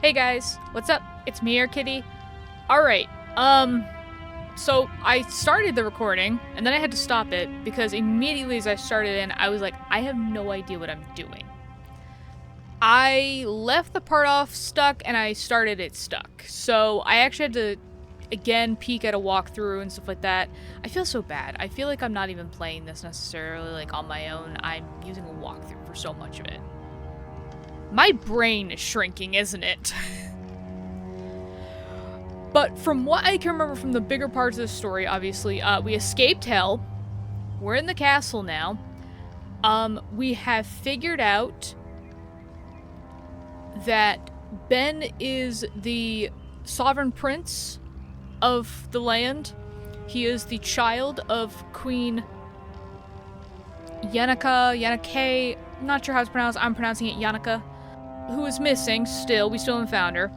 Hey guys, what's up? It's me, Air Kitty. Alright, so I started the recording, and then I had to stop it, because immediately as I started in, I was like, I have no idea what I'm doing. I left the part off stuck, and I started it stuck. So I actually had to, again, peek at a walkthrough and stuff like that. I feel so bad. I feel like I'm not even playing this necessarily, like, on my own. I'm using a walkthrough for so much of it. My brain is shrinking, isn't it? But from what I can remember from the bigger parts of the story, obviously, we escaped hell. We're in the castle now. We have figured out that Ben is the sovereign prince of the land. He is the child of Queen Yannicka, I'm not sure how it's pronounced, I'm pronouncing it Yannicka, who is missing still. We still haven't found her.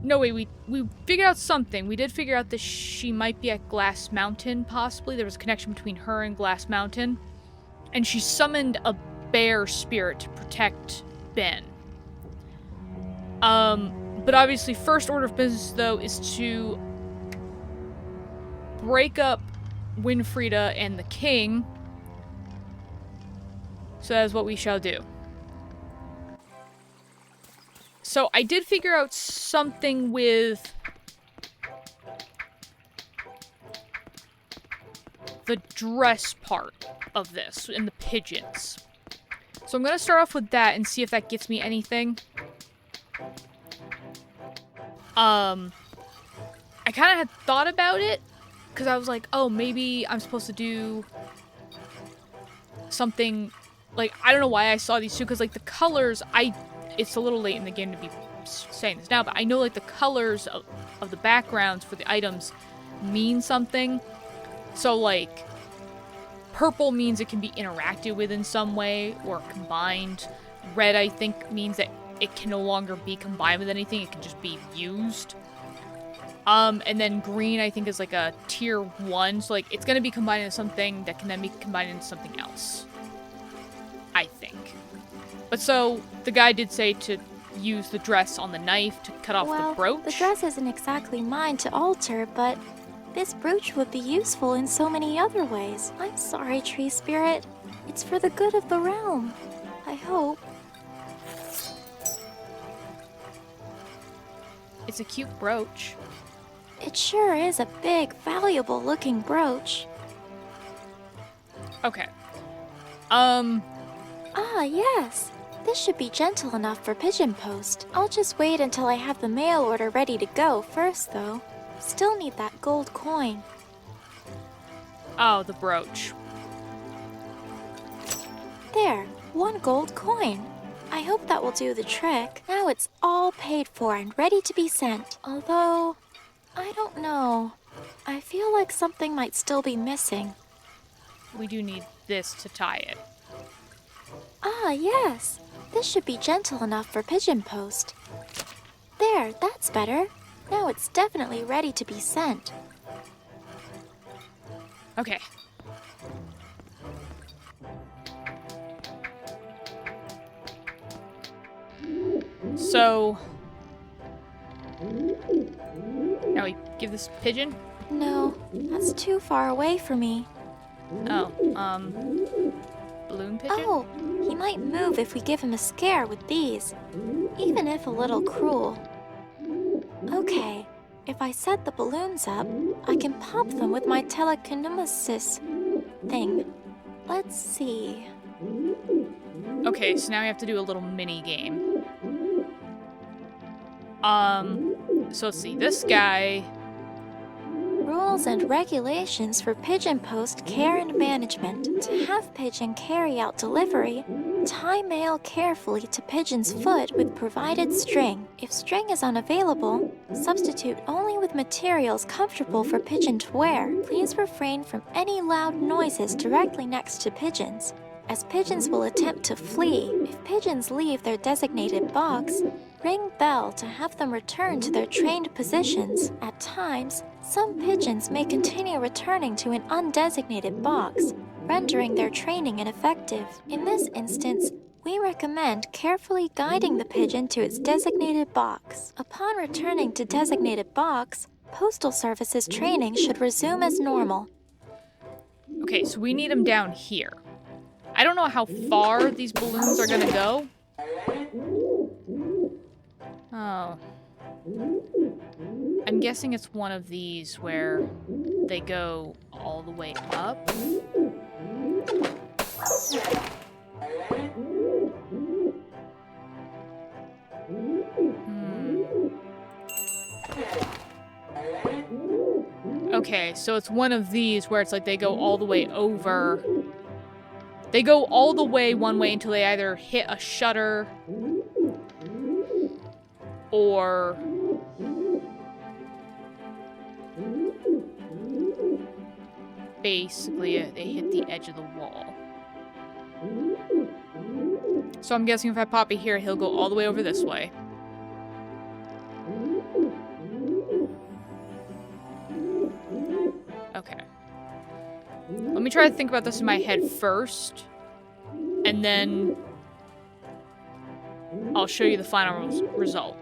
No, wait, we figured out something. We did figure out that she might be at Glass Mountain, possibly. There was a connection between her and Glass Mountain. And she summoned a bear spirit to protect Ben. But obviously, first order of business, though, is to break up Winfrieda and the king. So that is what we shall do. So I did figure out something with the dress part of this and the pigeons. So I'm going to start off with that and see if that gets me anything. I kind of had thought about it because I was like, oh, maybe I'm supposed to do something, like, I don't know why I saw these two, because, like, the colors, it's a little late in the game to be saying this now, but I know, like, the colors of the backgrounds for the items mean something. So, like, purple means it can be interacted with in some way or combined. Red, I think, means that it can no longer be combined with anything. It can just be used. And then green, I think, is like a tier 1. So, like, it's going to be combined into something that can then be combined into something else. I think. But so, the guy did say to use the dress on the knife to cut off the brooch. The dress isn't exactly mine to alter, but this brooch would be useful in so many other ways. I'm sorry, Tree Spirit. It's for the good of the realm. I hope. It's a cute brooch. It sure is a big, valuable-looking brooch. Okay. Ah, yes. This should be gentle enough for pigeon post. I'll just wait until I have the mail order ready to go first, though. Still need that gold coin. Oh, the brooch. There, 1 gold coin. I hope that will do the trick. Now it's all paid for and ready to be sent. Although, I don't know. I feel like something might still be missing. We do need this to tie it. Ah, yes. This should be gentle enough for pigeon post. There, that's better. Now it's definitely ready to be sent. Okay. So, now we give this pigeon? No, that's too far away for me. Oh, balloon pigeon? Oh, he might move if we give him a scare with these, even if a little cruel. Okay, if I set the balloons up, I can pop them with my telekinesis thing. Let's see. Okay, so now we have to do a little mini game. So let's see, this guy... Rules and regulations for pigeon post care and management. To have pigeon carry out delivery, tie mail carefully to pigeon's foot with provided string. If string is unavailable, substitute only with materials comfortable for pigeon to wear. Please refrain from any loud noises directly next to pigeons, as pigeons will attempt to flee. If pigeons leave their designated box, ring bell to have them return to their trained positions. At times, some pigeons may continue returning to an undesignated box, rendering their training ineffective. In this instance, we recommend carefully guiding the pigeon to its designated box. Upon returning to designated box, Postal Service's training should resume as normal. Okay, so we need him down here. I don't know how far these balloons are gonna go. Oh. I'm guessing it's one of these where they go all the way up. Okay, so it's one of these where it's like they go all the way over. They go all the way one way until they either hit a shutter or basically they hit the edge of the wall. So I'm guessing if I pop it here, he'll go all the way over this way. Okay. Let me try to think about this in my head first, and then I'll show you the final result.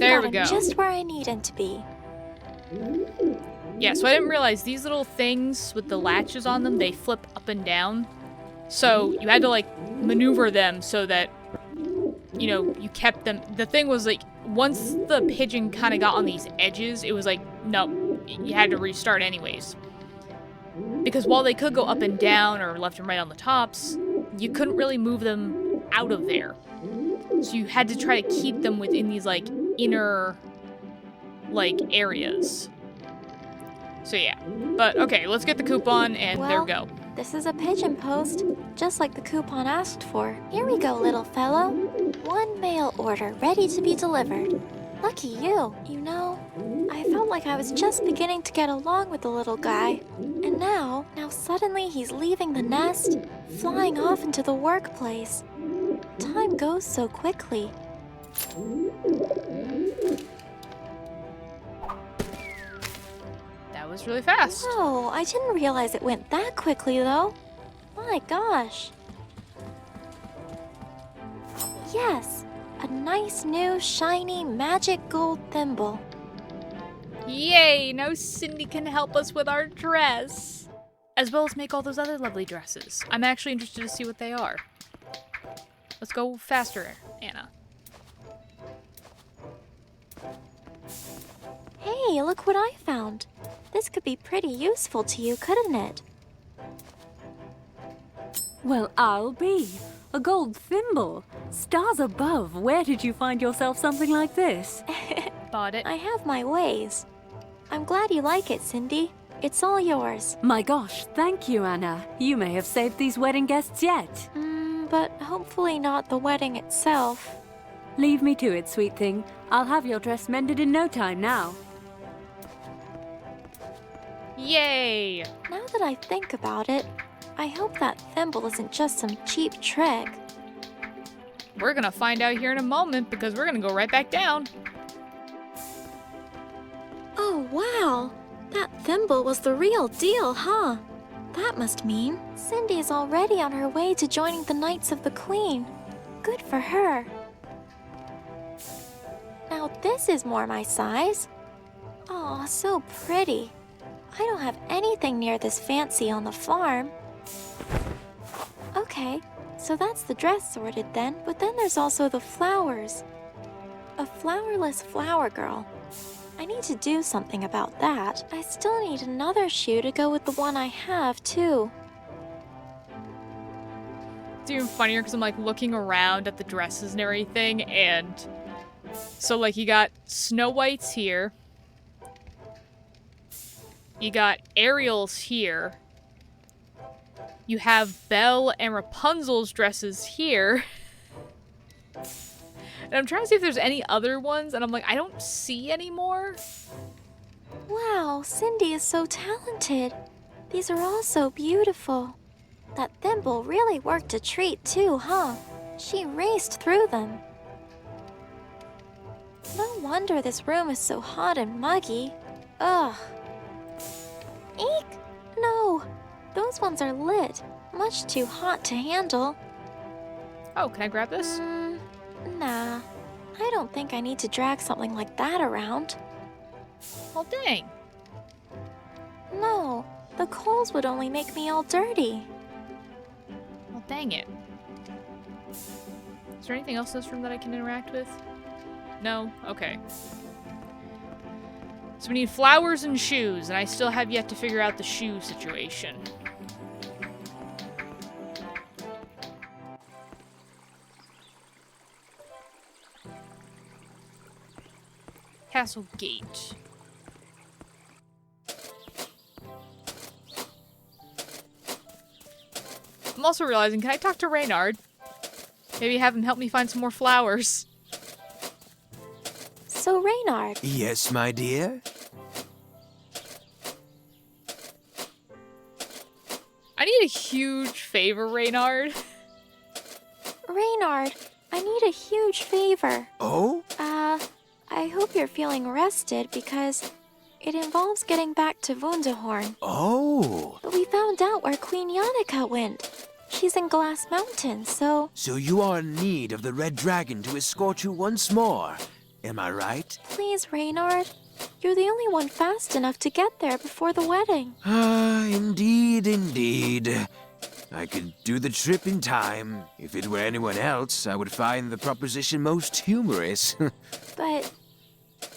There we go. Just where I need him to be. Yeah, so I didn't realize these little things with the latches on them, they flip up and down. So you had to, like, maneuver them so that, you know, you kept them. The thing was, like, once the pigeon kind of got on these edges, it was like, no, you had to restart anyways. Because while they could go up and down or left and right on the tops, you couldn't really move them out of there. So you had to try to keep them within these, like, inner, like, areas. So yeah. But, okay, let's get the coupon, and there we go. This is a pigeon post, just like the coupon asked for. Here we go, little fellow. One mail order ready to be delivered. Lucky you. You know, I felt like I was just beginning to get along with the little guy. And now suddenly he's leaving the nest, flying off into the workplace. Time goes so quickly. That was really fast. Oh, I didn't realize it went that quickly, though. My gosh. Yes, a nice new shiny magic gold thimble. Yay! Now Cindy can help us with our dress. As well as make all those other lovely dresses. I'm actually interested to see what they are. Let's go faster, Anna. Hey, look what I found. This could be pretty useful to you, couldn't it? Well, I'll be. A gold thimble. Stars above, where did you find yourself something like this? Bought it. I have my ways. I'm glad you like it, Cindy. It's all yours. My gosh, thank you, Anna. You may have saved these wedding guests yet. But hopefully not the wedding itself. Leave me to it, sweet thing. I'll have your dress mended in no time now. Yay! Now that I think about it, I hope that thimble isn't just some cheap trick. We're gonna find out here in a moment because we're gonna go right back down. Oh, wow! That thimble was the real deal, huh? That must mean Cindy is already on her way to joining the Knights of the Queen. Good for her. Now this is more my size. Aw, so pretty. I don't have anything near this fancy on the farm. Okay, so that's the dress sorted then, but then there's also the flowers. A flowerless flower girl. I need to do something about that. I still need another shoe to go with the one I have, too. It's even funnier because I'm like looking around at the dresses and everything, and so like you got Snow White's here. You got Ariel's here. You have Belle and Rapunzel's dresses here. And I'm trying to see if there's any other ones, and I'm like, I don't see any more. Wow, Cindy is so talented. These are all so beautiful. That thimble really worked a treat too, huh? She raced through them. No wonder this room is so hot and muggy. Ugh. Eek! No, those ones are lit. Much too hot to handle. Oh, can I grab this? Nah. I don't think I need to drag something like that around. Oh, dang. No, the coals would only make me all dirty. Well, dang it. Is there anything else in this room that I can interact with? No? Okay. So we need flowers and shoes, and I still have yet to figure out the shoe situation. Castle Gate. I'm also realizing, can I talk to Reynard? Maybe have him help me find some more flowers. So, Reynard, Yes, my dear? I need a huge favor, Reynard. Reynard, I need a huge favor. Oh? I hope you're feeling rested because it involves getting back to Wunderhorn. Oh. But we found out where Queen Yannicka went. She's in Glass Mountain, so So you are in need of the Red Dragon to escort you once more. Am I right? please, Reynard. You're the only one fast enough to get there before the wedding. Ah, indeed, indeed. I could do the trip in time. If it were anyone else, I would find the proposition most humorous. But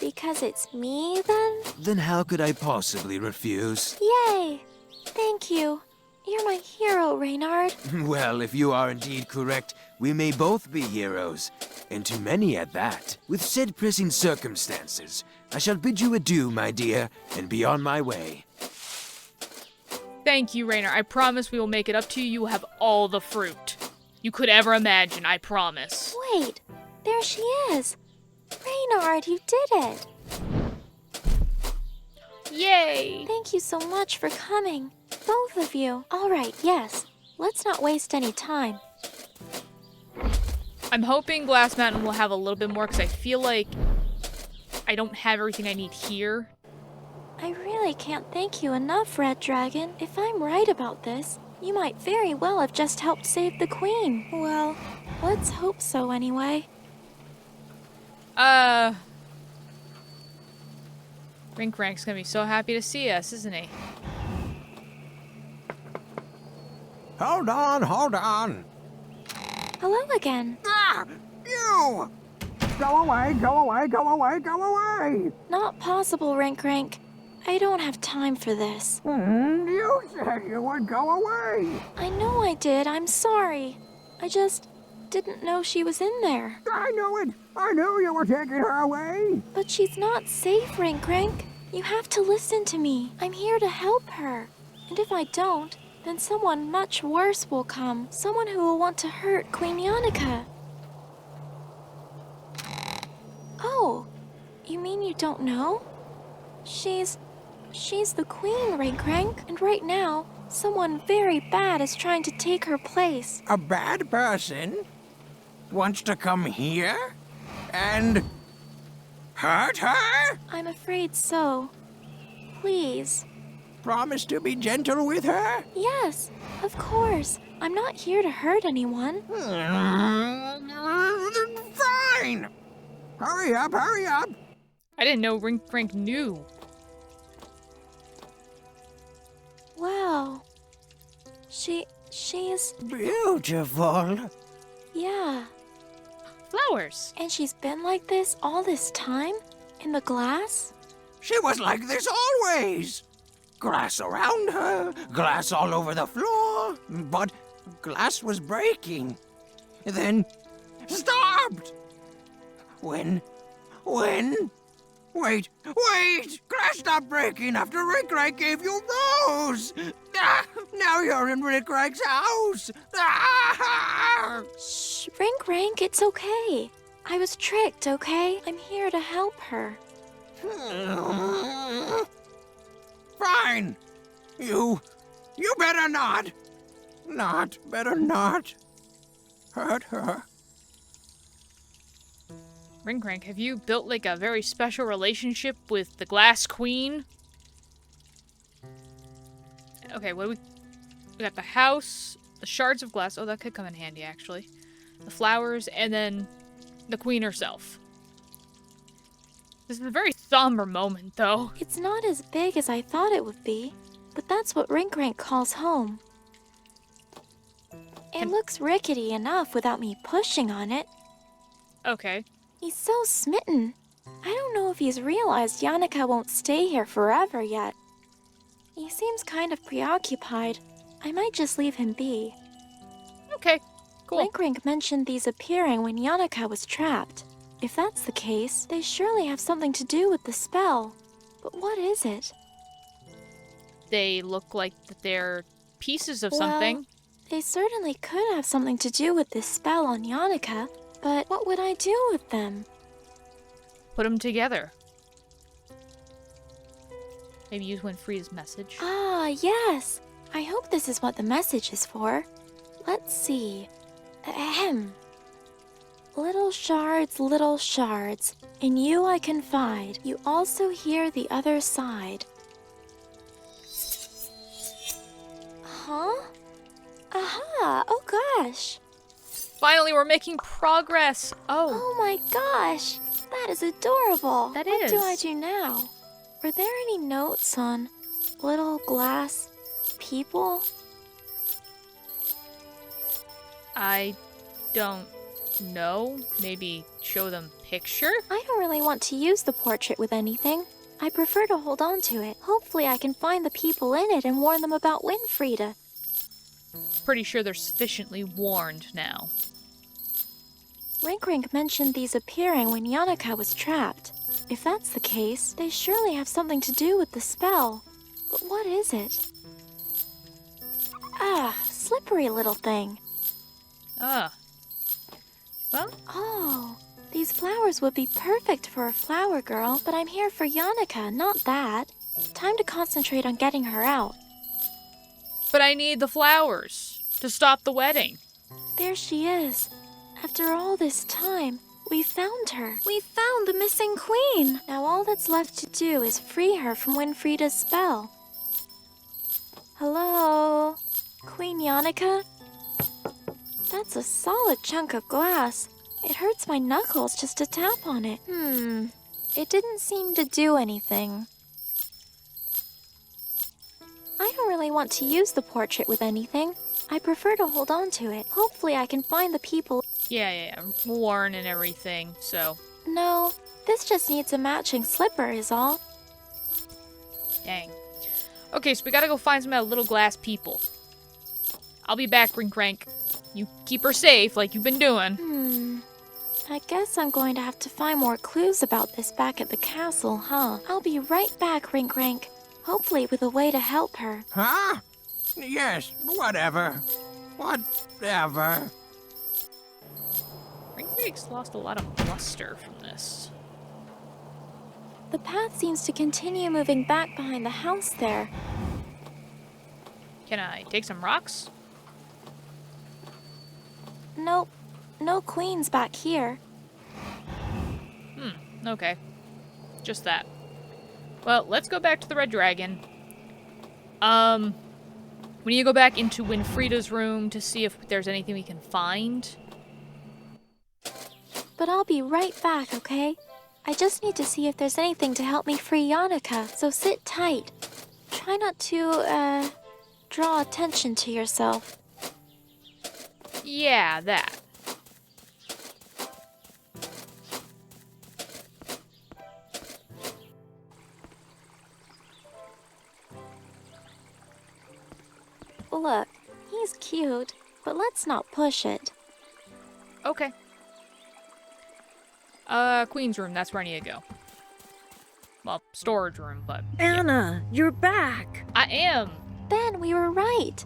because it's me, then? Then how could I possibly refuse? Yay! Thank you. You're my hero, Reynard. Well, if you are indeed correct, we may both be heroes. And to many at that. With said pressing circumstances, I shall bid you adieu, my dear, and be on my way. Thank you, Raynard. I promise we will make it up to you. You will have all the fruit you could ever imagine, I promise. Wait, there she is. Reynard, you did it. Yay! Thank you so much for coming. Both of you. All right, yes. Let's not waste any time. I'm hoping Glass Mountain will have a little bit more, because I feel like I don't have everything I need here. I really can't thank you enough, Red Dragon. If I'm right about this, you might very well have just helped save the Queen. Well, let's hope so anyway. Rink Rank's gonna be so happy to see us, isn't he? Hold on, hold on. Hello again. Ah! You! Go away, go away, go away, go away! Not possible, Rink Rank. I don't have time for this. You said you would go away! I know I did. I'm sorry. I just didn't know she was in there. I knew it! I knew you were taking her away! But she's not safe, Rink Rank. You have to listen to me. I'm here to help her. And if I don't, then someone much worse will come. Someone who will want to hurt Queen Yannicka. Oh, you mean you don't know? She's the queen, Rink Rank. And right now, someone very bad is trying to take her place. A bad person wants to come here and hurt her? I'm afraid so. Please. Promise to be gentle with her? Yes, of course. I'm not here to hurt anyone. Fine! Hurry up, hurry up! I didn't know Rink Rank knew. Wow. She's... Beautiful. Yeah. Flowers. And she's been like this all this time? In the glass? She was like this always. Glass around her, glass all over the floor, but glass was breaking. Then stopped. When? Wait! Glass stopped breaking after Rick Rank gave you rose. Now you're in Rick Rank's house. Shh. Shh, Rink Rank, it's okay. I was tricked, okay? I'm here to help her. Fine. You better not. Better not. Hurt her. Ringcrank, have you built like a very special relationship with the Glass Queen? Okay, what do we got? The house, the shards of glass. Oh, that could come in handy, actually. The flowers, and then the queen herself. This is a very somber moment, though. It's not as big as I thought it would be, but that's what Rink Rank calls home. It looks rickety enough without me pushing on it. Okay. He's so smitten. I don't know if he's realized Yannicka won't stay here forever yet. He seems kind of preoccupied. I might just leave him be. Okay, cool. Rink Rank mentioned these appearing when Yannicka was trapped. If that's the case, they surely have something to do with the spell. But what is it? They look like they're pieces of Well, something. They certainly could have something to do with this spell on Yannicka, but what would I do with them? Put them together. Maybe use Winfrey's message. Ah, yes! I hope this is what the message is for. Let's see. Ahem. Little shards, in you I confide. You also hear the other side. Huh? Aha! Oh gosh! Finally, we're making progress. Oh my gosh! That is adorable! That What do is. I do now? Were there any notes on little glass people? I don't know. Maybe show them picture? I don't really want to use the portrait with anything. I prefer to hold on to it. Hopefully I can find the people in it and warn them about Winfrieda. Pretty sure they're sufficiently warned now. Rink Rank mentioned these appearing when Yannicka was trapped. If that's the case, they surely have something to do with the spell. But what is it? Ah, slippery little thing. Ah. Well, Oh, these flowers would be perfect for a flower girl, but I'm here for Yannicka, not that. Time to concentrate on getting her out. but I need the flowers to stop the wedding. There she is. After all this time, we found her. We found the missing queen. Now all that's left to do is free her from Winfrieda's spell. Hello? Queen Yannicka? That's a solid chunk of glass. It hurts my knuckles just to tap on it. It didn't seem to do anything. I don't really want to use the portrait with anything. I prefer to hold on to it. Hopefully I can find the people. Yeah. Worn and everything, so. No, this just needs a matching slipper is all. Dang. Okay, so we gotta go find some of the little glass people. I'll be back, Ringcrank. You keep her safe like you've been doing. I guess I'm going to have to find more clues about this back at the castle, huh? I'll be right back, Rink Rank. Hopefully with a way to help her. Huh? Yes, whatever. Whatever. Ringcrank's lost a lot of luster from this. The path seems to continue moving back behind the house there. Can I take some rocks? Nope, no queens back here. Okay. Just that. Well, let's go back to the Red Dragon. We need to go back into Winfrieda's room to see if there's anything we can find. But I'll be right back, okay? I just need to see if there's anything to help me free Yannicka, so sit tight. Try not to, draw attention to yourself. Yeah, that. Look, he's cute, but let's not push it. Okay. Queen's room, that's where I need to go. Well, storage room, but... Anna, you're back. I am! Ben, we were right.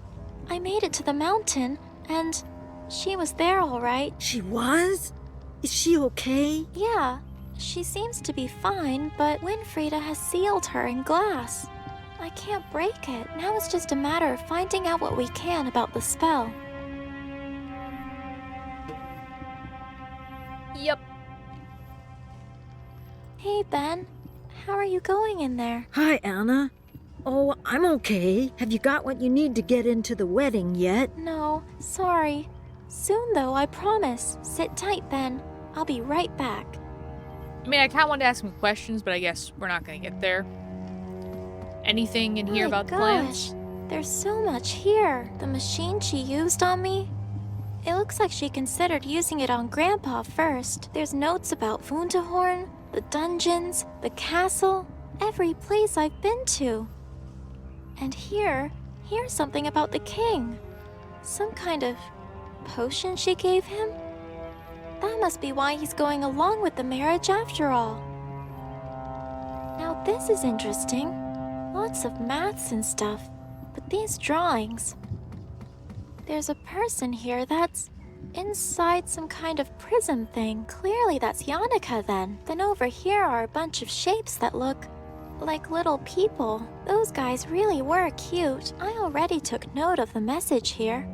I made it to the mountain, and She was there all right. She was? Is she okay? Yeah, she seems to be fine, but Winfrieda has sealed her in glass. I can't break it. Now it's just a matter of finding out what we can about the spell. Yep. Hey, Ben. How are you going in there? Hi, Anna. Oh, I'm okay. Have you got what you need to get into the wedding yet? No, sorry. Soon, though, I promise. Sit tight, Ben. I'll be right back. I mean, I kind of wanted to ask some questions, but I guess we're not going to get there. Anything in here My about the plans? There's so much here. The machine she used on me. It looks like she considered using it on Grandpa first. There's notes about Wunderhorn, the dungeons, the castle, every place I've been to. And here's something about the king. Some kind of potion she gave him? That must be why he's going along with the marriage after all. Now this is interesting. Lots of maths and stuff. But these drawings... There's a person here that's inside some kind of prism thing. Clearly that's Yannicka then. Then over here are a bunch of shapes that look like little people. Those guys really were cute. I already took note of the message here.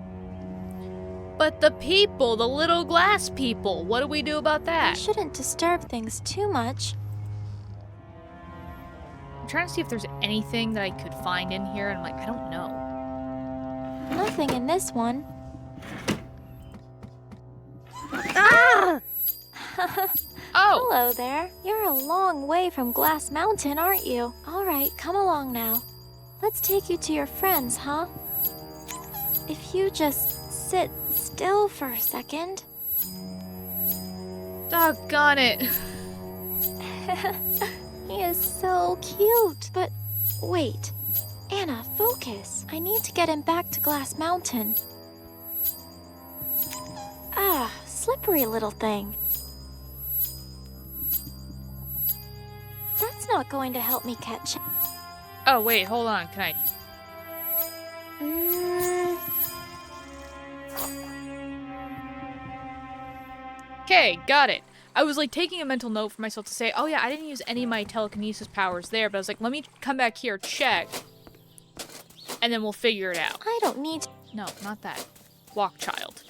But the people, the little glass people, what do we do about I that? shouldn't disturb things too much. I'm trying to see if there's anything that I could find in here, and I'm like, I don't know. Nothing in this one. Ah! Oh! Hello there. You're a long way from Glass Mountain, aren't you? All right, come along now. Let's take you to your friends, huh? If you just sit still for a second. Doggone it. He is so cute. But wait. Anna, focus. I need to get him back to Glass Mountain. Ah, slippery little thing. That's not going to help me catch him. Oh, wait, hold on. Can I... Okay, got it. I was like taking a mental note for myself to say, oh yeah, I didn't use any of my telekinesis powers there, but I was like, let me come back here, check, and then we'll figure it out. I don't need to. No, not that. Walk, child.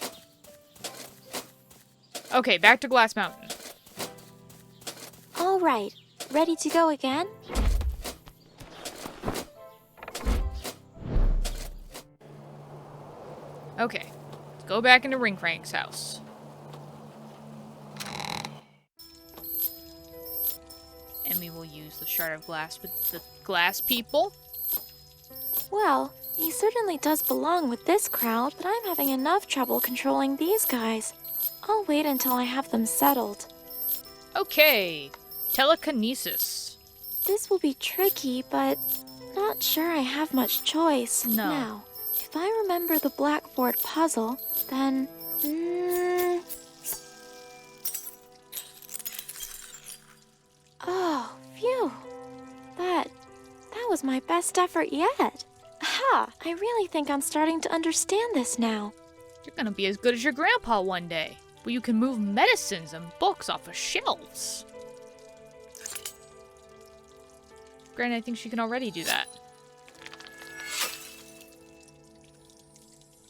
Okay, back to Glass Mountain. All right, ready to go again? Okay, let's go back into Ring Crank's house. And we will use the shard of glass with the glass people. Well, he certainly does belong with this crowd, but I'm having enough trouble controlling these guys. I'll wait until I have them settled. Okay, telekinesis. This will be tricky, but not sure I have much choice. No. Now, if I remember the blackboard puzzle, then... Oh, phew. That was my best effort yet. Ha! I really think I'm starting to understand this now. You're gonna be as good as your grandpa one day, where you can move medicines and books off of shelves. Granted, I think she can already do that.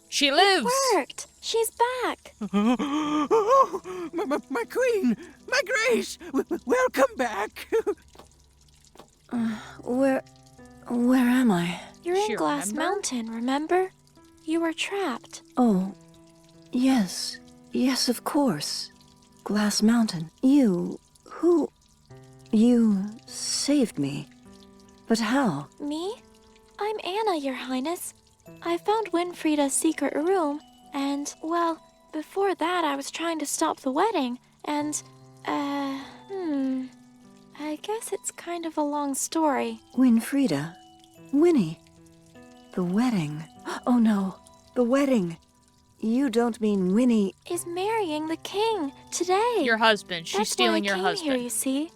She lives! It worked! She's back! Oh, my queen, my grace, welcome back. Where am I? You're in She Glass remember? Mountain, remember? You were trapped. Oh, yes, of course. Glass Mountain. You saved me. But how? Me? I'm Anna, Your Highness. I found Winfrieda's secret room, and, well, before that I was trying to stop the wedding, and, I guess it's kind of a long story. Winfrieda? Winnie? The wedding? Oh no, the wedding. You don't mean Winnie... Is marrying the king today. Your husband. She's That's stealing why I your came husband. Here, you see.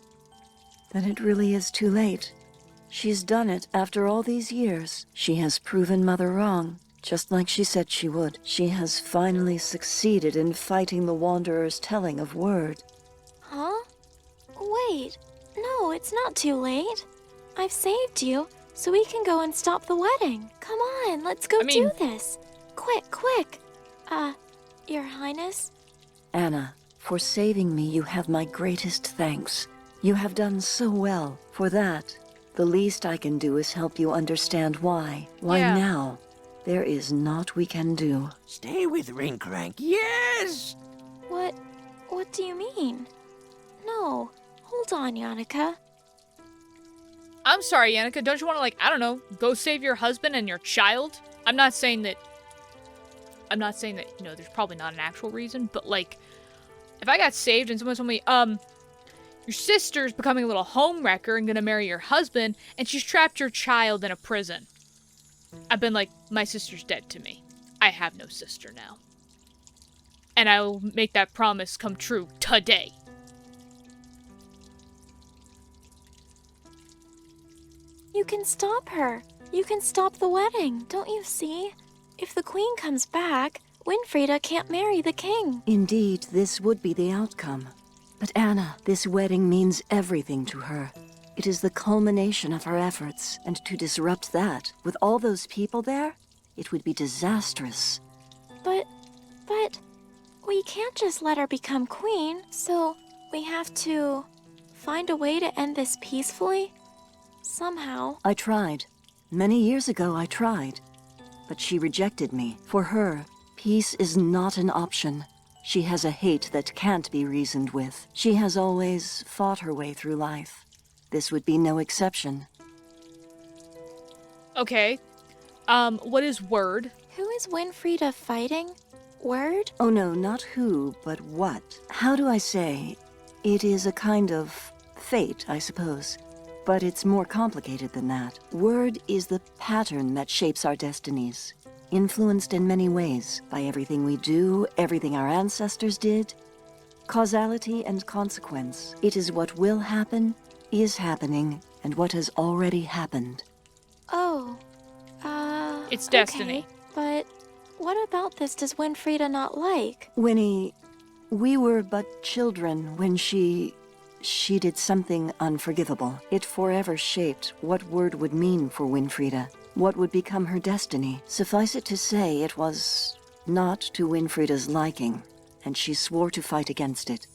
Then it really is too late. She's done it after all these years. She has proven Mother wrong. just like she said she would. She has finally succeeded in fighting the Wanderer's telling of word. Huh? Wait. No, it's not too late. I've saved you, so we can go and stop the wedding. Come on, let's go do this. Quick, quick. Your Highness? Anna, for saving me, you have my greatest thanks. You have done so well. For that, the least I can do is help you understand why. Why Yeah. now? There is naught we can do. Stay with Rinkrank, yes! What do you mean? No, hold on, Yannicka. I'm sorry, Yannicka. Don't you want to, like, I don't know, go save your husband and your child? I'm not saying that, you know, there's probably not an actual reason, but, like, if I got saved and someone told me, your sister's becoming a little homewrecker and gonna marry your husband, and she's trapped your child in a prison. I've been like, my sister's dead to me. I have no sister now. And I will make that promise come true today. You can stop her. You can stop the wedding, don't you see? If the queen comes back, Winfrieda can't marry the king. Indeed, this would be the outcome. But Anna, this wedding means everything to her. It is the culmination of her efforts, and to disrupt that, with all those people there, it would be disastrous. But, we can't just let her become queen, so we have to find a way to end this peacefully? Somehow. I tried. Many years ago, I tried. But she rejected me. For her, peace is not an option. She has a hate that can't be reasoned with. She has always fought her way through life. This would be no exception. Okay. What is word? Who is Winfrieda fighting? Word? Oh no, not who, but what. How do I say? It is a kind of fate, I suppose. But it's more complicated than that. Word is the pattern that shapes our destinies, influenced in many ways by everything we do, everything our ancestors did. Causality and consequence. It is what will happen, is happening, and what has already happened. Oh, It's destiny. Okay, but what about this does Winfrieda not like? Winnie, we were but children when she did something unforgivable. It forever shaped what word would mean for Winfrieda, what would become her destiny. Suffice it to say, it was not to Winfrieda's liking, and she swore to fight against it.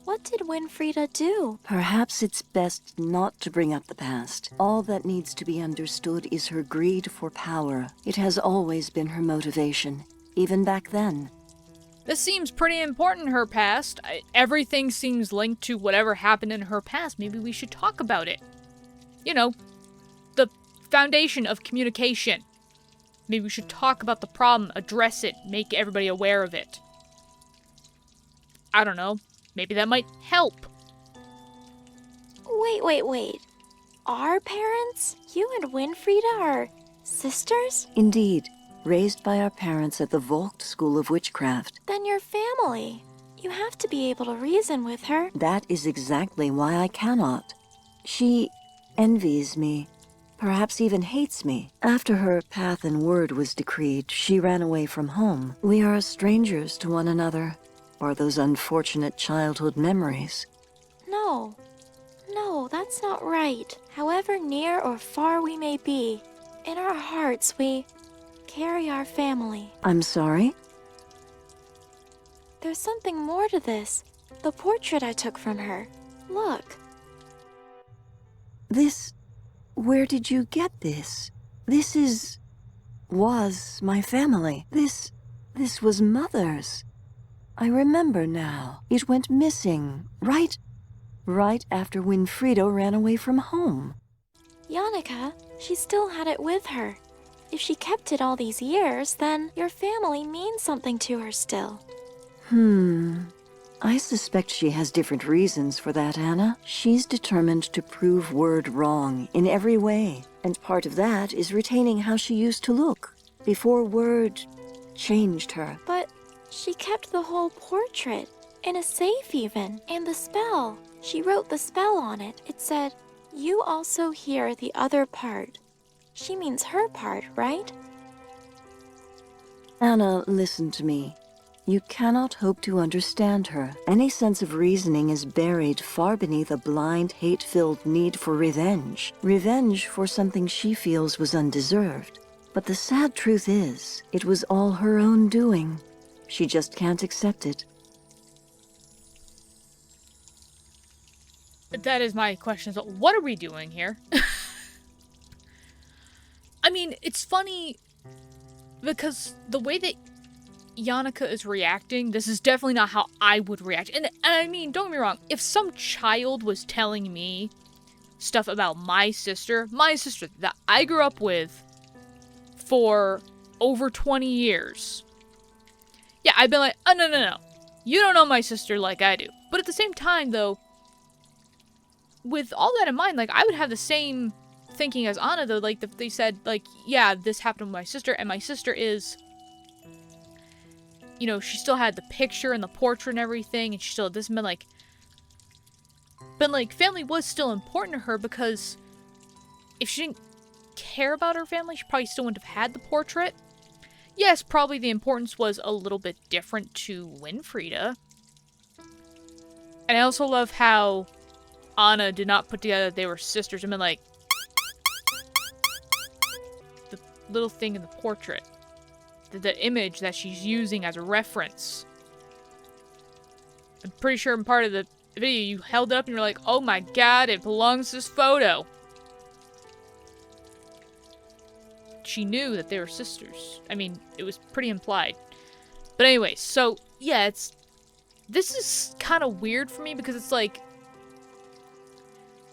What did Winfrieda do? Perhaps it's best not to bring up the past. All that needs to be understood is her greed for power. It has always been her motivation, even back then. This seems pretty important in her past. Everything seems linked to whatever happened in her past. Maybe we should talk about it. You know, the foundation of communication. Maybe we should talk about the problem, address it, make everybody aware of it. I don't know. Maybe that might help. Wait. Our parents? You and Winfrieda are sisters? Indeed, raised by our parents at the Volkt School of Witchcraft. Then you're family. You have to be able to reason with her. That is exactly why I cannot. She envies me, perhaps even hates me. After her path and word was decreed, she ran away from home. We are strangers to one another, or those unfortunate childhood memories. No, that's not right. However near or far we may be, in our hearts we carry our family. I'm sorry? There's something more to this. The portrait I took from her. Look. This... Where did you get this? This was my family. This was Mother's. I remember now. It went missing, right after Winfrieda ran away from home. Yannicka, she still had it with her. If she kept it all these years, then your family means something to her still. I suspect she has different reasons for that, Anna. She's determined to prove Word wrong in every way, and part of that is retaining how she used to look before Word changed her. But she kept the whole portrait, in a safe even, and the spell. She wrote the spell on it. It said, You also hear the other part. She means her part, right? Anna, listen to me. You cannot hope to understand her. Any sense of reasoning is buried far beneath a blind, hate-filled need for revenge. Revenge for something she feels was undeserved. But the sad truth is, it was all her own doing. She just can't accept it. That is my question. So what are we doing here? I mean, it's funny because the way that Yannicka is reacting, this is definitely not how I would react. And I mean, don't get me wrong, if some child was telling me stuff about my sister that I grew up with for over 20 years, yeah, I'd be like, oh, no. You don't know my sister like I do. But at the same time, though, with all that in mind, like, I would have the same thinking as Anna, though. Like, if they said, like, yeah, this happened with my sister, and my sister is, you know, she still had the picture and the portrait and everything, and she still had this, and but, like, family was still important to her, because if she didn't care about her family, she probably still wouldn't have had the portrait. Yes, probably the importance was a little bit different to Winfrieda. And I also love how Anna did not put together that they were sisters. I mean, like, the little thing in the portrait, the image that she's using as a reference. I'm pretty sure in part of the video you held it up and you're like, oh my god, it belongs to this photo. She knew that they were sisters. I mean, it was pretty implied. But anyway, so, yeah, this is kind of weird for me because it's like,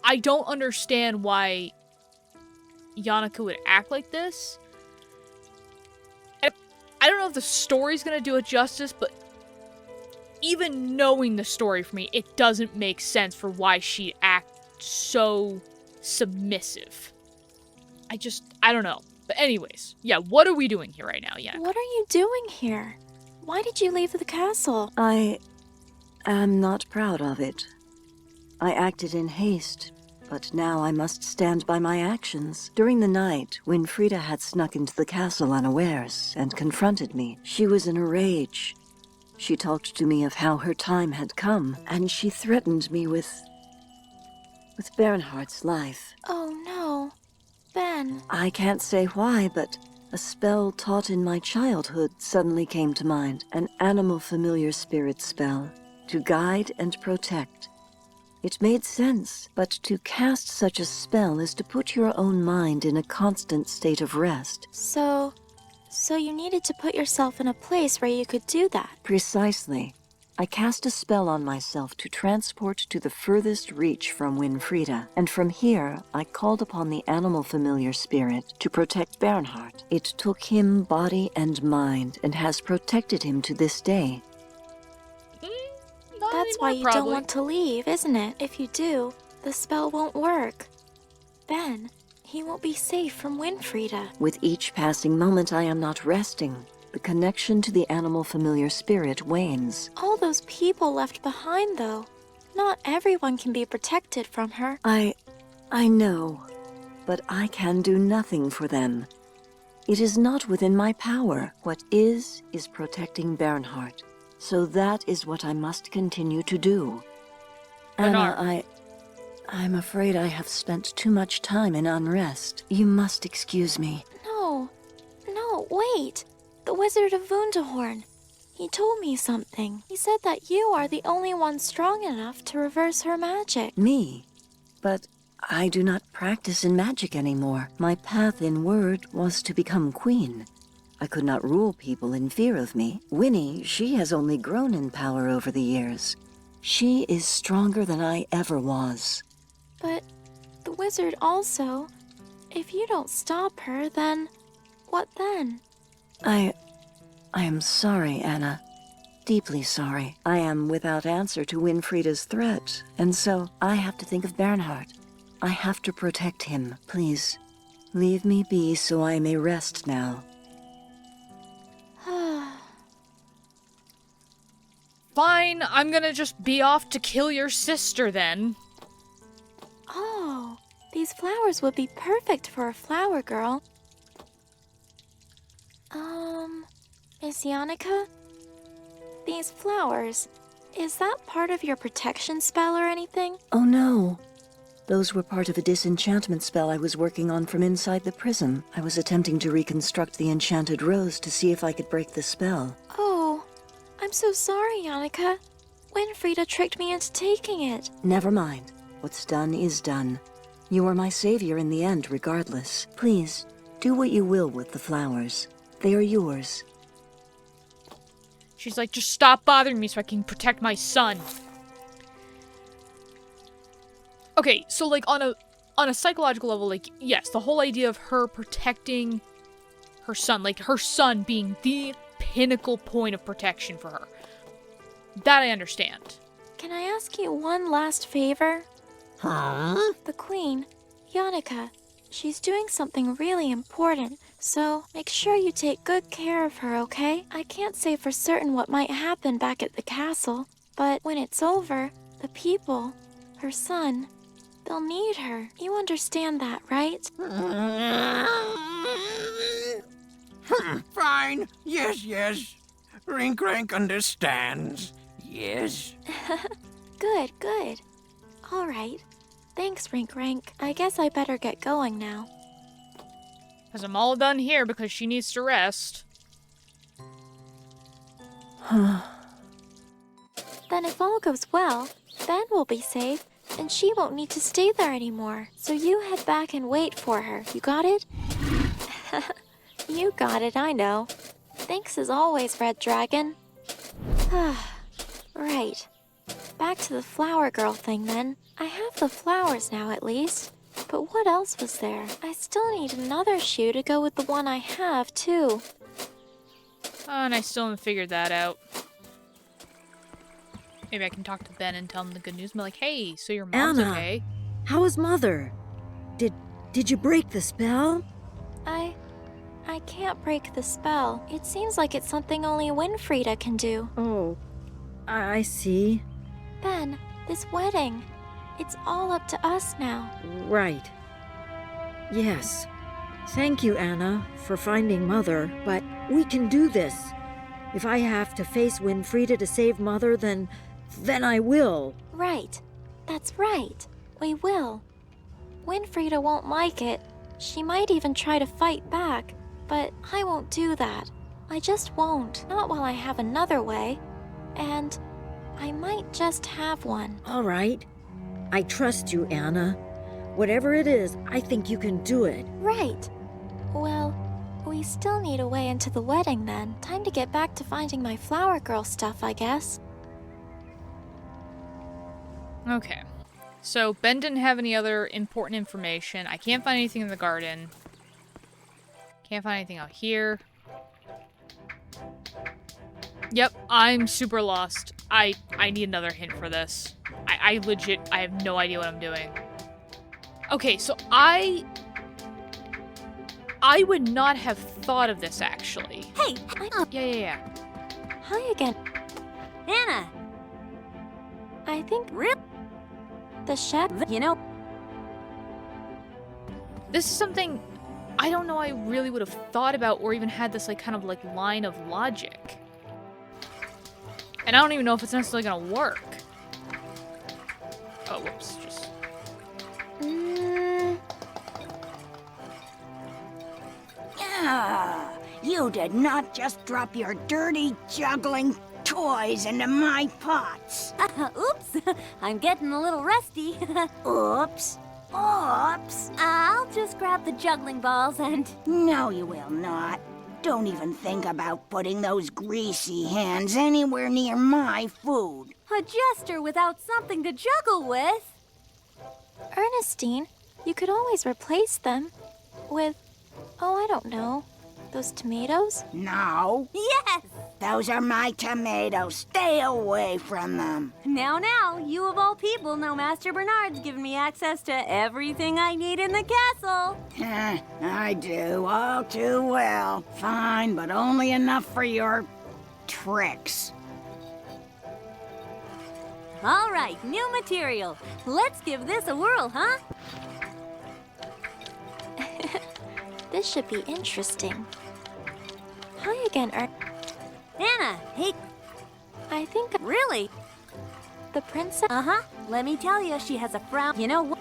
I don't understand why Yannicka would act like this. And I don't know if the story's gonna do it justice, but even knowing the story for me, it doesn't make sense for why she'd act so submissive. I don't know. But anyways, yeah, what are we doing here right now, Yannicka? What are you doing here? Why did you leave the castle? I am not proud of it. I acted in haste, but now I must stand by my actions. During the night, when Winfrieda had snuck into the castle unawares and confronted me, she was in a rage. She talked to me of how her time had come, and she threatened me with Bernhardt's life. Oh no. Ben. I can't say why, but a spell taught in my childhood suddenly came to mind. An animal familiar spirit spell, to guide and protect. It made sense, but to cast such a spell is to put your own mind in a constant state of rest. So you needed to put yourself in a place where you could do that. Precisely. I cast a spell on myself to transport to the furthest reach from Winfrieda, and from here I called upon the animal familiar spirit to protect Bernhardt. It took him body and mind and has protected him to this day. That's why you don't want to leave, isn't it? If you do, the spell won't work. Ben, he won't be safe from Winfrieda. With each passing moment I am not resting. The connection to the animal familiar spirit wanes. All those people left behind, though. Not everyone can be protected from her. I know, but I can do nothing for them. It is not within my power. What is protecting Bernhardt. So that is what I must continue to do. Anna, I'm afraid I have spent too much time in unrest. You must excuse me. No, wait. The Wizard of Wunderhorn. He told me something. He said that you are the only one strong enough to reverse her magic. Me? But I do not practice in magic anymore. My path in word was to become queen. I could not rule people in fear of me. Winnie, she has only grown in power over the years. She is stronger than I ever was. But the wizard also... If you don't stop her, then... What then? I am sorry, Anna. Deeply sorry. I am without answer to Winfrieda's threat, and so I have to think of Bernhardt. I have to protect him. Please, leave me be so I may rest now. Fine, I'm gonna just be off to kill your sister then. Oh, These flowers would be perfect for a flower girl. Miss Yannicka? These flowers, is that part of your protection spell or anything? Oh no. Those were part of a disenchantment spell I was working on from inside the prism. I was attempting to reconstruct the enchanted rose to see if I could break the spell. Oh, I'm so sorry, Yannicka. Winfrieda tricked me into taking it. Never mind. What's done is done. You are my savior in the end, regardless. Please, do what you will with the flowers. They are yours. She's like, just stop bothering me so I can protect my son. Okay, so like on a psychological level, like, yes, the whole idea of her protecting her son, like her son being the pinnacle point of protection for her. That I understand. Can I ask you one last favor? Huh? The Queen, Yannicka, she's doing something really important, so make sure you take good care of her, okay? I can't say for certain what might happen back at the castle, but when it's over, the people, her son, they'll need her. You understand that, right? Fine. Yes. Rink Rank understands. Yes. Good. All right. Thanks, Rink Rank. I guess I better get going now. Because I'm all done here because she needs to rest. Then if all goes well, Ben will be safe, and she won't need to stay there anymore. So you head back and wait for her. You got it? You got it, I know. Thanks as always, Red Dragon. Right. Back to the flower girl thing then. I have the flowers now at least. But what else was there? I still need another shoe to go with the one I have too. Oh, and I still haven't figured that out. Maybe I can talk to Ben and tell him the good news. Be like, hey, so your mom's Anna, okay. how is Mother? Did you break the spell? I can't break the spell. It seems like it's something only Winfrieda can do. Oh, I see. Ben, this wedding. It's all up to us now. Right. Yes. Thank you, Anna, for finding Mother, but we can do this. If I have to face Winfrieda to save Mother, then I will. Right. That's right. We will. Winfrieda won't like it. She might even try to fight back, but I won't do that. I just won't. Not while I have another way. And I might just have one. All right. I trust you, Anna. Whatever it is, I think you can do it. Right. Well, we still need a way into the wedding then. Time to get back to finding my flower girl stuff, I guess. Okay. So, Ben didn't have any other important information. I can't find anything in the garden. Can't find anything out here. Yep, I'm super lost. I need another hint for this. I legit, I have no idea what I'm doing. Okay, so I would not have thought of this, actually. Hey, Yeah. Hi again. Anna! I think Rip! the chef. You know, This is something I don't know I really would have thought about or even had this, like, kind of, like, line of logic. And I don't even know if it's necessarily gonna work. Oh, whoops, just... You did not just drop your dirty juggling toys into my pots. oops, I'm getting a little rusty. Oops. Oops. I'll just grab the juggling balls and... No, you will not. Don't even think about putting those greasy hands anywhere near my food. A jester without something to juggle with? Ernestine, you could always replace them with, oh, I don't know, those tomatoes? No, Yes! those are my tomatoes. Stay away from them. Now, you of all people know Master Bernard's given me access to everything I need in the castle. I do, all too well. Fine, but only enough for your tricks. All right, new material. Let's give this a whirl, huh? This should be interesting. Hi again, Anna, hey, I think really? the princess. Uh-huh. Let me tell you, she has a frown. You know what?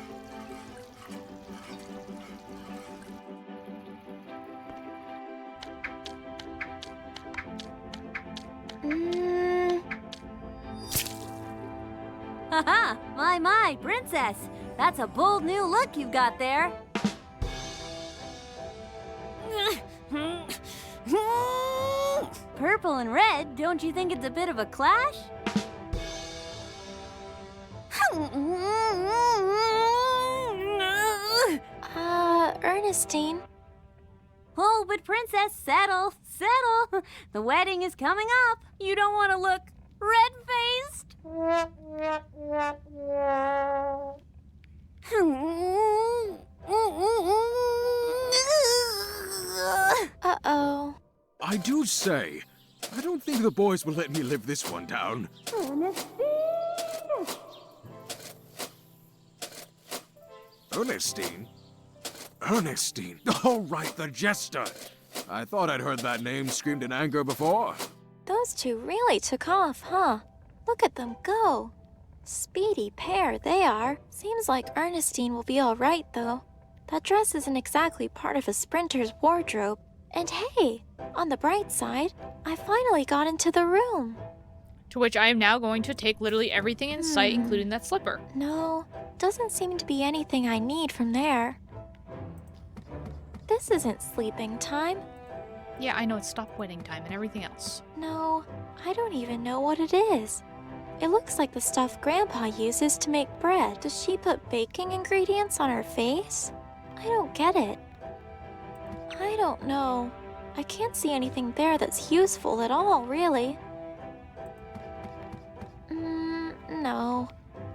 Haha, my, princess. That's a bold new look you've got there. Purple and red, don't you think it's a bit of a clash? Ernestine. Oh, but princess, settle. The wedding is coming up. You don't want to look red-faced. Uh-oh. I do say, I don't think the boys will let me live this one down. Ernestine? Ernestine. Oh, right, the jester. I thought I'd heard that name screamed in anger before. Those two really took off, huh? Look at them go. Speedy pair they are. Seems like Ernestine will be all right, though. That dress isn't exactly part of a sprinter's wardrobe. And hey, on the bright side, I finally got into the room. To which I am now going to take literally everything in sight, including that slipper. No, doesn't seem to be anything I need from there. This isn't sleeping time. Yeah, I know it's stop wedding time and everything else. No, I don't even know what it is. It looks like the stuff Grandpa uses to make bread. Does she put baking ingredients on her face? I don't get it. I don't know. I can't see anything there that's useful at all, really. No.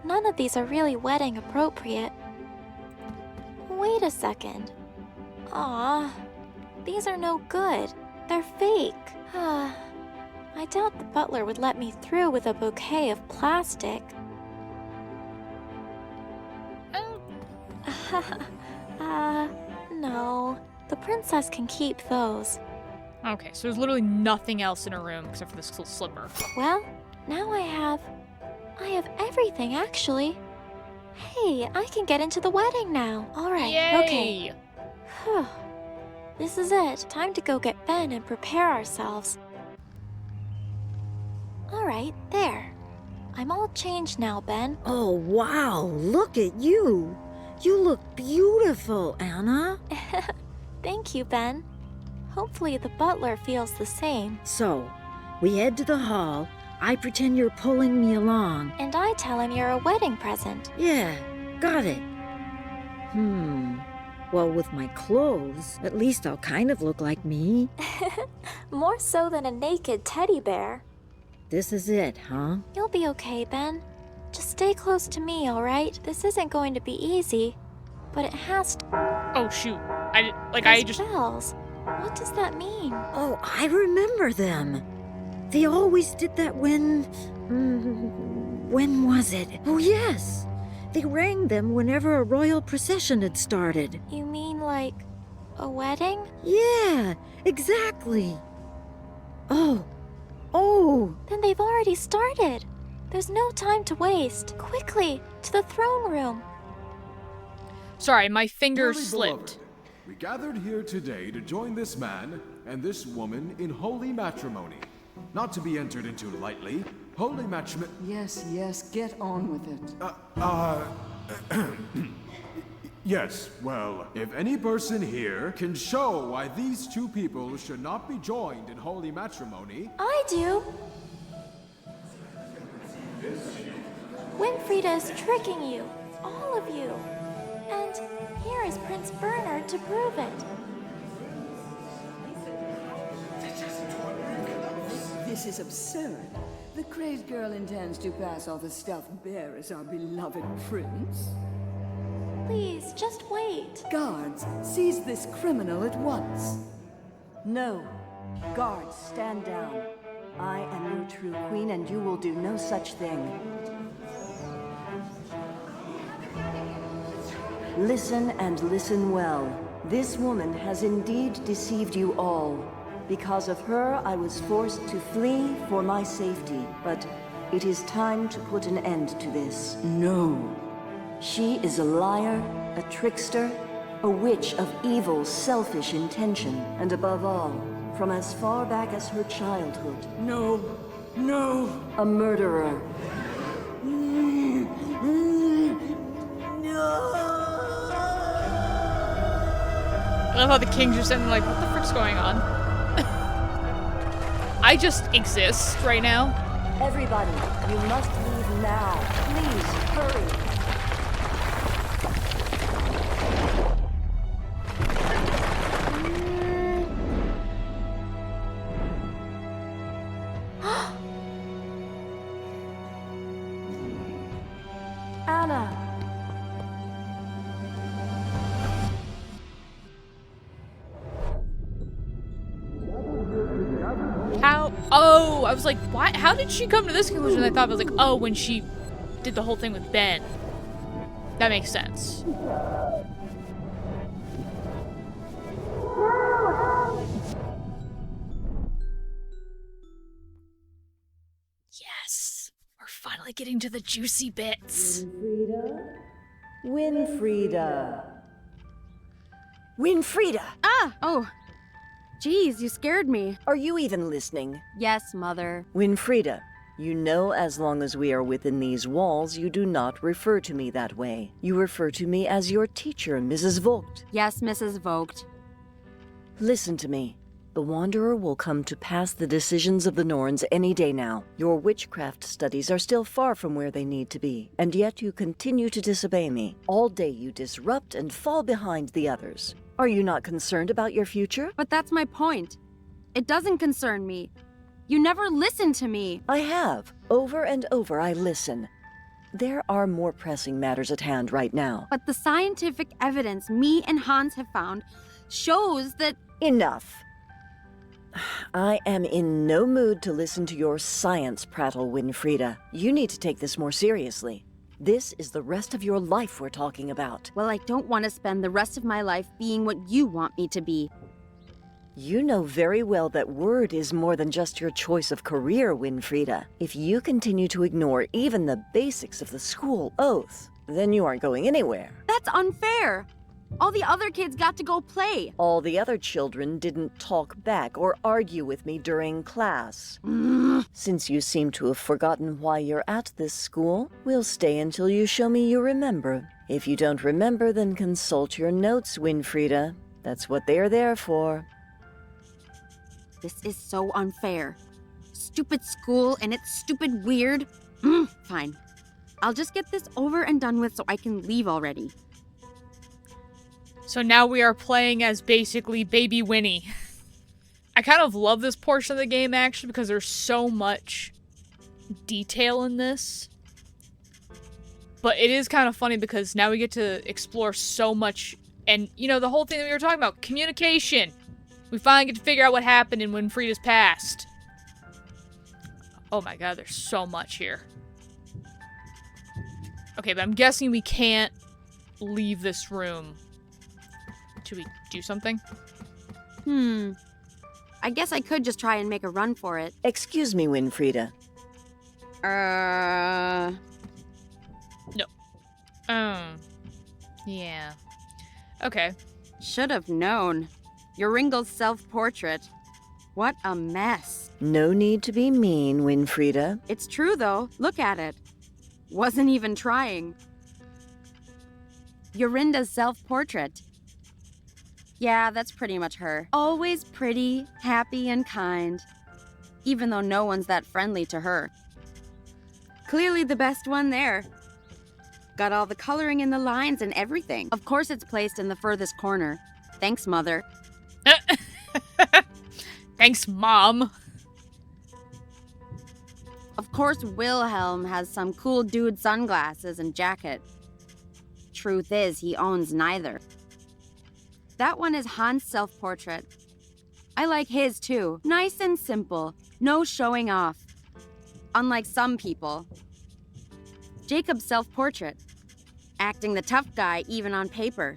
None of these are really wedding appropriate. Wait a second. Aw, these are no good. They're fake. I doubt the butler would let me through with a bouquet of plastic. No. The princess can keep those. Okay, so there's literally nothing else in her room except for this little slipper. Well, now I have everything, actually. Hey, I can get into the wedding now. All right, Yay! Okay. Whew. This is it. Time to go get Ben and prepare ourselves. All right, there. I'm all changed now, Ben. Oh, wow, look at you. You look beautiful, Anna. Thank you, Ben. Hopefully the butler feels the same. So, we head to the hall. I pretend you're pulling me along. And I tell him you're a wedding present. Yeah, got it. Well, with my clothes, at least I'll kind of look like me. More so than a naked teddy bear. This is it, huh? You'll be okay, Ben. Just stay close to me, all right? This isn't going to be easy, but it has to. Oh, shoot. Those bells. What does that mean? Oh, I remember them. They always did that when was it? Oh, yes. They rang them whenever a royal procession had started. You mean like a wedding? Yeah, exactly. Oh. Then they've already started. There's no time to waste. Quickly, to the throne room. Sorry, my finger Dearly slipped. beloved, we gathered here today to join this man and this woman in holy matrimony. Not to be entered into lightly, holy matrimony... Yes, get on with it. Yes, well, if any person here can show why these two people should not be joined in holy matrimony... I do. Winfrieda is tricking you. All of you. And here is Prince Bernard to prove it. This is absurd. The crazed girl intends to pass off the stuffed bear as our beloved prince. Please, just wait. Guards, seize this criminal at once. No. Guards, stand down. I am your true queen, and you will do no such thing. Listen and listen well. This woman has indeed deceived you all. Because of her, I was forced to flee for my safety. But it is time to put an end to this. No. She is a liar, a trickster, a witch of evil, selfish intention, and above all, from as far back as her childhood. No. No. A murderer. I love how the king's just sitting there like, what the frick's going on? I just exist right now. Everybody, you must leave now. Please, hurry. Anna. How? Oh, I was like, why? How did she come to this conclusion? I thought it was like, oh, when she did the whole thing with Ben. That makes sense. Yes, we're finally getting to the juicy bits. Winfrieda. Winfrieda! Ah! Oh. Geez, you scared me. Are you even listening? Yes, Mother. Winfrieda, you know as long as we are within these walls, you do not refer to me that way. You refer to me as your teacher, Mrs. Vogt. Yes, Mrs. Vogt. Listen to me. The Wanderer will come to pass the decisions of the Norns any day now. Your witchcraft studies are still far from where they need to be, and yet you continue to disobey me. All day you disrupt and fall behind the others. Are you not concerned about your future? But that's my point. It doesn't concern me. You never listen to me. I have. Over and over I listen. There are more pressing matters at hand right now. But the scientific evidence me and Hans have found shows that... Enough. I am in no mood to listen to your science prattle, Winfrieda. You need to take this more seriously. This is the rest of your life we're talking about. Well, I don't want to spend the rest of my life being what you want me to be. You know very well that word is more than just your choice of career, Winfrieda. If you continue to ignore even the basics of the school oath, then you aren't going anywhere. That's unfair. All the other kids got to go play. All the other children didn't talk back or argue with me during class. Since you seem to have forgotten why you're at this school, we'll stay until you show me you remember. If you don't remember, then consult your notes, Winfrieda. That's what they're there for. This is so unfair. Stupid school and it's stupid weird. Fine. I'll just get this over and done with so I can leave already. So now we are playing as basically baby Winnie. I kind of love this portion of the game actually because there's so much detail in this. But it is kind of funny because now we get to explore so much, and you know, the whole thing that we were talking about, communication. We finally get to figure out what happened in Winfrieda's past. Oh my god, there's so much here. Okay, but I'm guessing we can't leave this room. Should we do something? I guess I could just try and make a run for it. Excuse me, Winfrieda. No. Yeah. Okay. Should have known. Joringel's self-portrait. What a mess. No need to be mean, Winfrieda. It's true, though. Look at it. Wasn't even trying. Jorinda's self-portrait. Yeah, that's pretty much her. Always pretty, happy, and kind. Even though no one's that friendly to her. Clearly the best one there. Got all the coloring in the lines and everything. Of course it's placed in the furthest corner. Thanks, Mother. Thanks, Mom. Of course Wilhelm has some cool dude sunglasses and jacket. Truth is, he owns neither. That one is Hans' self-portrait. I like his too. Nice and simple. No showing off. Unlike some people. Jacob's self-portrait. Acting the tough guy even on paper.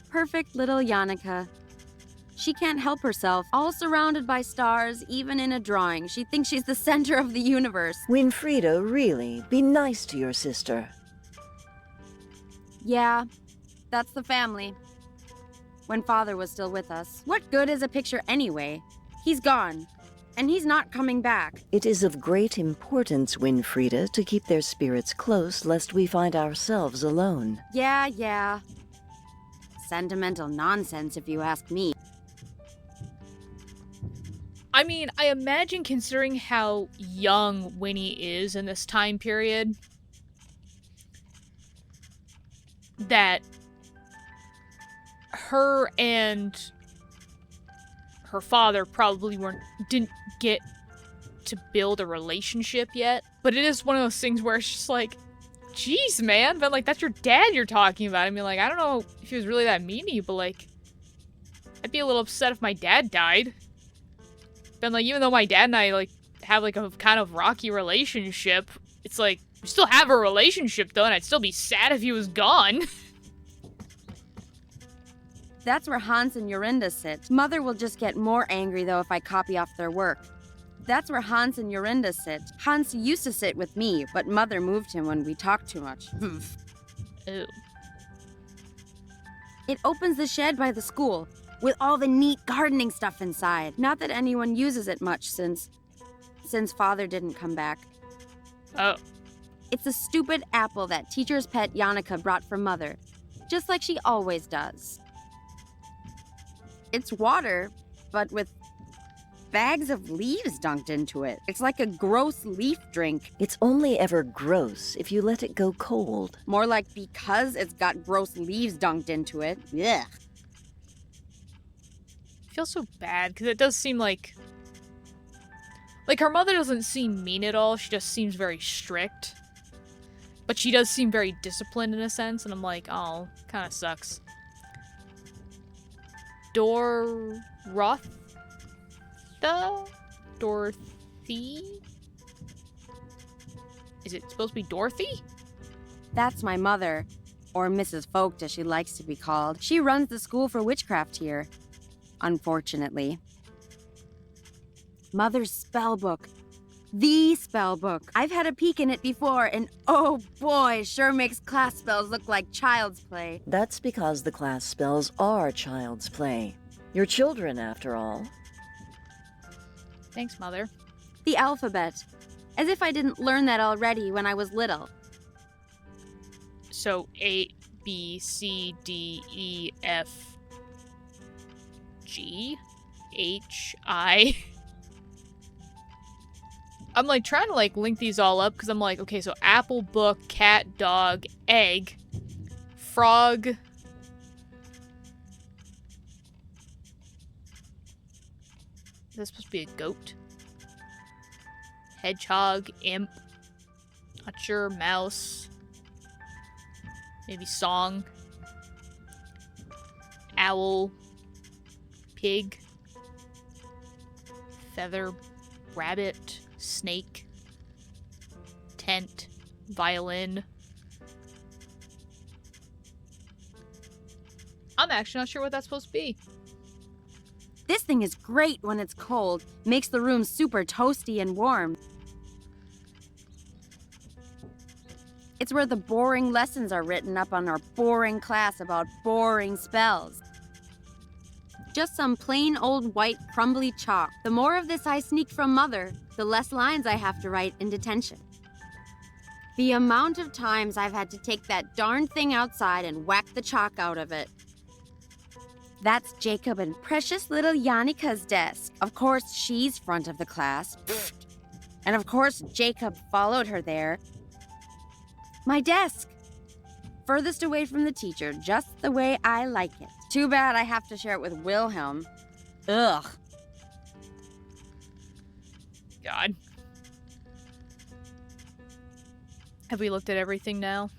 Perfect little Yannicka. She can't help herself, all surrounded by stars, even in a drawing. She thinks she's the center of the universe. Winfrieda, really, be nice to your sister. Yeah, that's the family. When Father was still with us. What good is a picture anyway? He's gone, and he's not coming back. It is of great importance, Winfrieda, to keep their spirits close lest we find ourselves alone. Yeah. Sentimental nonsense, if you ask me. I mean, I imagine considering how young Winnie is in this time period, that her and her father probably didn't get to build a relationship yet. But it is one of those things where it's just like, jeez, man, but like, that's your dad you're talking about. I mean, like, I don't know if he was really that mean to you, but like, I'd be a little upset if my dad died. But like, even though my dad and I like have like a kind of rocky relationship, it's like, we still have a relationship though, and I'd still be sad if he was gone. That's where Hans and Yorinda sit. Mother will just get more angry though if I copy off their work. That's where Hans and Yorinda sit. Hans used to sit with me, but Mother moved him when we talked too much. Ew. It opens the shed by the school, with all the neat gardening stuff inside. Not that anyone uses it much since Father didn't come back. Oh. It's a stupid apple that teacher's pet Yannicka brought from Mother, just like she always does. It's water, but with bags of leaves dunked into it. It's like a gross leaf drink. It's only ever gross if you let it go cold. More like because it's got gross leaves dunked into it. Ugh. I feel so bad, because it does seem like her mother doesn't seem mean at all, she just seems very strict. But she does seem very disciplined in a sense, and I'm like, oh, kind of sucks. Dorothy? Is it supposed to be Dorothy? That's my mother, or Mrs. Vogt as she likes to be called. She runs the school for witchcraft here, unfortunately. Mother's spell book. The spell book. I've had a peek in it before, and oh boy, sure makes class spells look like child's play. That's because the class spells are child's play. You're children, after all. Thanks, Mother. The alphabet. As if I didn't learn that already when I was little. So, A, B, C, D, E, F, G, H, I... I'm like trying to like link these all up because I'm like, okay, so apple, book, cat, dog, egg, frog. Is that supposed to be a goat? Hedgehog, imp, not sure, mouse, maybe song, owl, pig, feather, rabbit, snake, tent, violin. I'm actually not sure what that's supposed to be. This thing is great when it's cold. Makes the room super toasty and warm. It's where the boring lessons are written up on our boring class about boring spells. Just some plain old white crumbly chalk. The more of this I sneak from Mother, the less lines I have to write in detention. The amount of times I've had to take that darn thing outside and whack the chalk out of it. That's Jacob and precious little Yannicka's desk. Of course, she's front of the class. And of course, Jacob followed her there. My desk. Furthest away from the teacher, just the way I like it. Too bad I have to share it with Wilhelm. Ugh. God. Have we looked at everything now?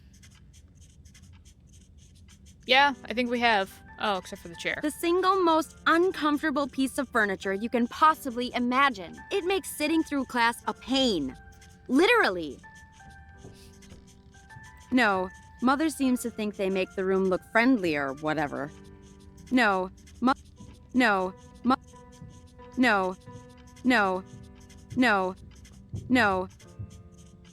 Yeah, I think we have. Oh, except for the chair. The single most uncomfortable piece of furniture you can possibly imagine. It makes sitting through class a pain. Literally. No, Mother seems to think they make the room look friendly or whatever. No. No. No. No. No. No.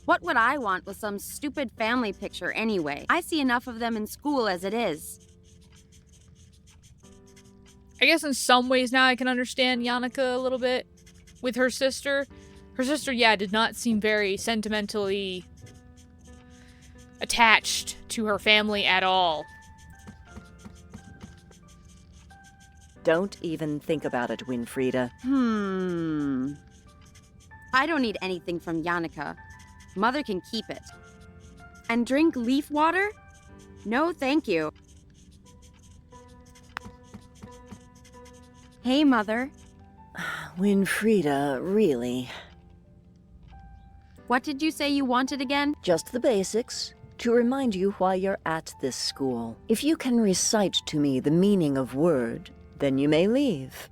What would I want with some stupid family picture anyway? I see enough of them in school as it is. I guess in some ways now I can understand Yannicka a little bit with her sister. Her sister, yeah, did not seem very sentimentally attached to her family at all. Don't even think about it, Winfrieda. I don't need anything from Yannicka. Mother can keep it. And drink leaf water? No, thank you. Hey, Mother. Winfrieda, really? What did you say you wanted again? Just the basics. To remind you why you're at this school. If you can recite to me the meaning of word, then you may leave.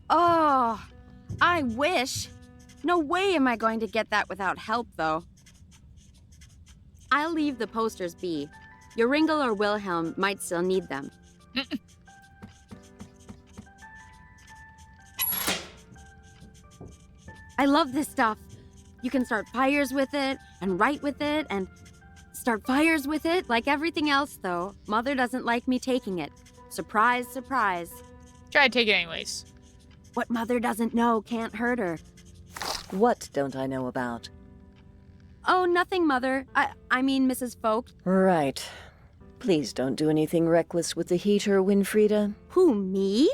Oh, I wish. No way am I going to get that without help, though. I'll leave the posters be. Joringel or Wilhelm might still need them. I love this stuff. You can start fires with it, and write with it, and start fires with it. Like everything else, though, Mother doesn't like me taking it. Surprise, surprise. Try to take it anyways. What Mother doesn't know can't hurt her. What don't I know about? Oh, nothing, Mother. I mean, Mrs. Folk. Right. Please don't do anything reckless with the heater, Winfrieda. Who, me?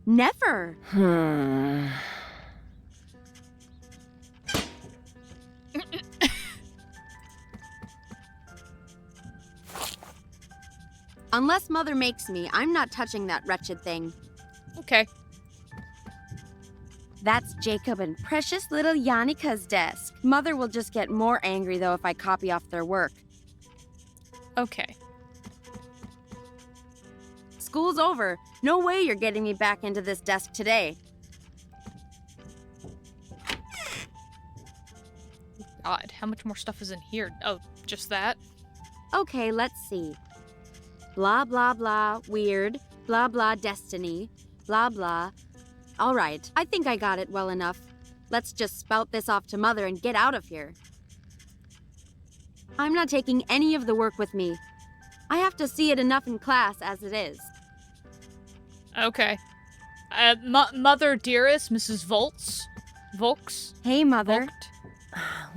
Never. Unless Mother makes me, I'm not touching that wretched thing. Okay. That's Jacob and precious little Yannicka's desk. Mother will just get more angry, though, if I copy off their work. Okay. School's over. No way you're getting me back into this desk today. God, how much more stuff is in here? Oh, just that? Okay, let's see. Blah, blah, blah, weird. Blah, blah, destiny. Blah, blah. All right, I think I got it well enough. Let's just spout this off to Mother and get out of here. I'm not taking any of the work with me. I have to see it enough in class as it is. Okay. Mother dearest, Mrs. Volks? Hey, Mother.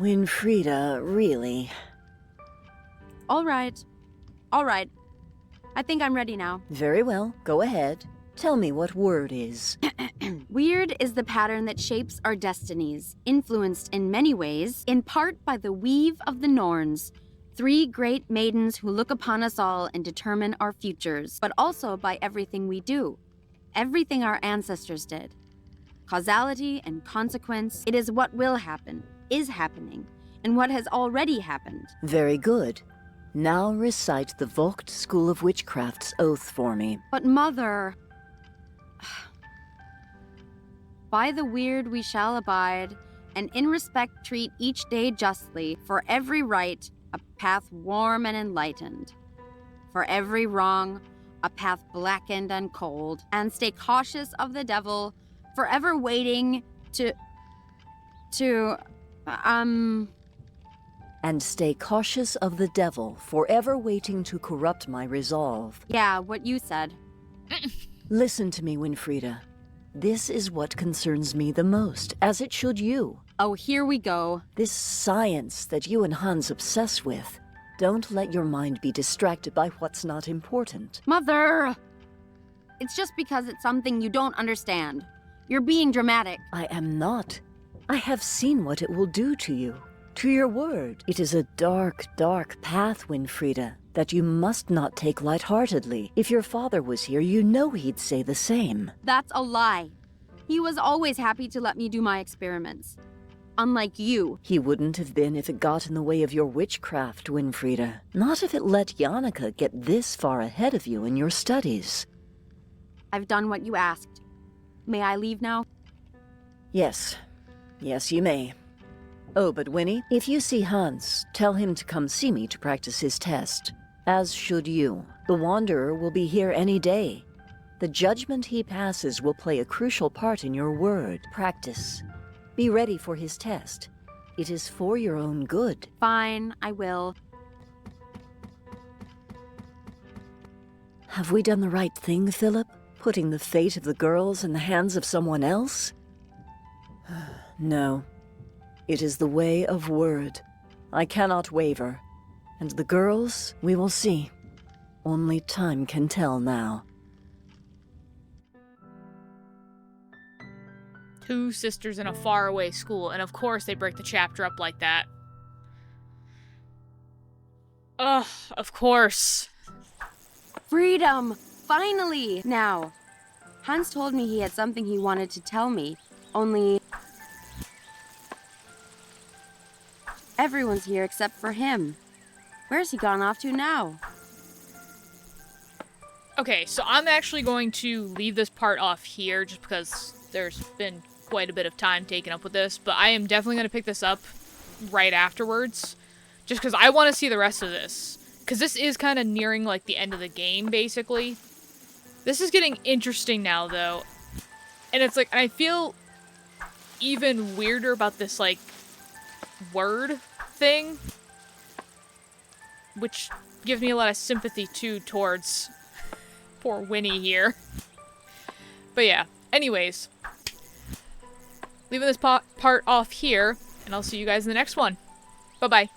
Winfrieda, really? All right. All right. I think I'm ready now. Very well, go ahead. Tell me what word is. Weird is the pattern that shapes our destinies, influenced in many ways, in part by the weave of the Norns, 3 great maidens who look upon us all and determine our futures, but also by everything we do, everything our ancestors did. Causality and consequence, it is what will happen, is happening, and what has already happened. Very good. Now recite the Vogt School of Witchcraft's oath for me. But Mother... By the weird we shall abide, and in respect treat each day justly, for every right, a path warm and enlightened. For every wrong, a path blackened and cold, and stay cautious of the devil, forever waiting And stay cautious of the devil, forever waiting to corrupt my resolve. Yeah, what you said. Listen to me, Winfrieda. This is what concerns me the most, as it should you. Oh, here we go. This science that you and Hans obsess with. Don't let your mind be distracted by what's not important. Mother! It's just because it's something you don't understand. You're being dramatic. I am not. I have seen what it will do to you. To your word. It is a dark, dark path, Winfrieda, that you must not take lightheartedly. If your father was here, you know he'd say the same. That's a lie. He was always happy to let me do my experiments. Unlike you. He wouldn't have been if it got in the way of your witchcraft, Winfrieda. Not if it let Yannicka get this far ahead of you in your studies. I've done what you asked. May I leave now? Yes. Yes, you may. Oh, but Winnie, if you see Hans, tell him to come see me to practice his test. As should you. The Wanderer will be here any day. The judgment he passes will play a crucial part in your word. Practice. Be ready for his test. It is for your own good. Fine, I will. Have we done the right thing, Philip? Putting the fate of the girls in the hands of someone else? No. It is the way of word. I cannot waver. And the girls, we will see. Only time can tell now. Two sisters in a faraway school, and of course they break the chapter up like that. Ugh, of course. Freedom! Finally! Now, Hans told me he had something he wanted to tell me, only... everyone's here except for him. Where's he gone off to now? Okay, so I'm actually going to leave this part off here just because there's been quite a bit of time taken up with this, but I am definitely going to pick this up right afterwards just because I want to see the rest of this. Because this is kind of nearing, like, the end of the game, basically. This is getting interesting now, though. And it's like, I feel even weirder about this, like, word thing. Which gives me a lot of sympathy, too, towards poor Winnie here. But yeah, anyways. Leaving this part off here, and I'll see you guys in the next one. Bye-bye.